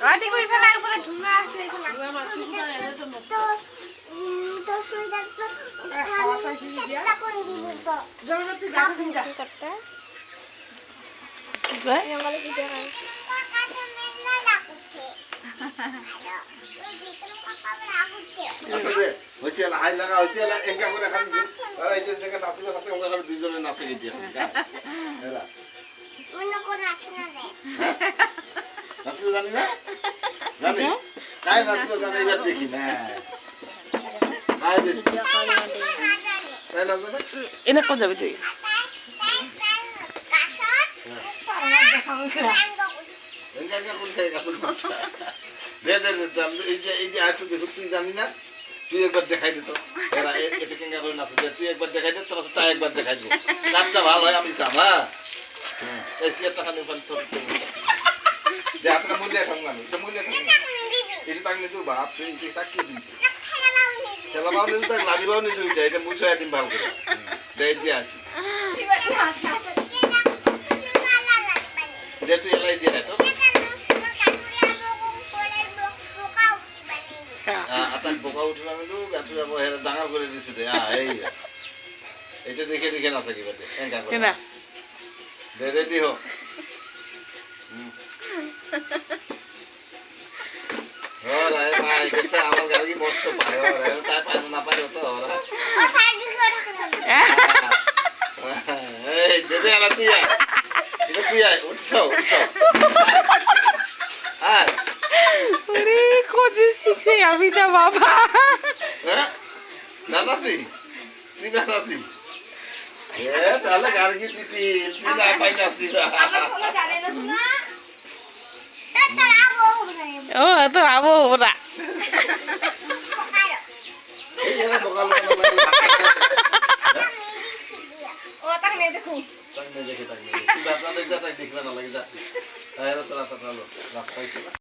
আটি কই ফেলা উপরে ঢুঙ্গা আছে এখানে তো সুই দেখো খাওয়া পাইছি দিয়া জরুর তুই গাছে নিয়ে যা করতে ভাই আমাকে কি জানা আসলে হইছে হাই লাগা হইছে একা করে খালি আর এই যে দেখে নাচিবে নাচে আমরা খালি দুইজনে নাচে গিয়ে এরা অন্য কোন আছে না রে নাচিবে জানি না জানি তাই নাচিবে জানি এবার দেখি না আয় বেশি তাই না জানি এনে কোন যাবে তুই একা একা কোন থেকে গাছ দে দে এই যে আটু দেখো তুই জানি না তুই একবার দেখাই দে তো এরা এটা কেঙ্গা করে নাচে তুই একবার দেখাই দে তোর সাথে একবার দেখাই দে কাটটা ভালো হয় আমি চাম হ্যাঁ এই সিয়ারটা খালি ওখানে তোর যে আপনার মূল্য এখন আমি তো মূল্য এখন এটা তাকলে তো বাপ এই যে তাকি দিই খেলা বাউ নিতে তাক লাড়ি বাউ নিতে হইছে এটা মুছো একদিন ভালো করে দেই দিয়া আছে যে তুই এলাই দিয়া তো আতাক বোকা উঠে না তো গাছ যাবো হেরা ডাঙর করে দিছু দে এই এটা দেখে দেখে না থাকি বাদে এঙ্কা করে না দে রেডি হো ওরা ভাই কেসে আমার গাড়ি মস্ত পায় ওরা তাই পায় না পায় তো ওরা এই দে আলা তুই আয় এটা তুই আয় উঠো উঠো আয় আরে কোজি শিখছে আমি না বাবা হ্যাঁ নানাসি তুই নানাসি তাহলে গার্গি চিঠি তুই না পাই নাসি না ও তো আবো ওরা এই এরা বকাল ও তাক নে দেখো তাক নে দেখে তাক নে তুই বাবা দেখে তাক দেখবে না লাগে যা এরা তোরা তো রাস্তায় ছিল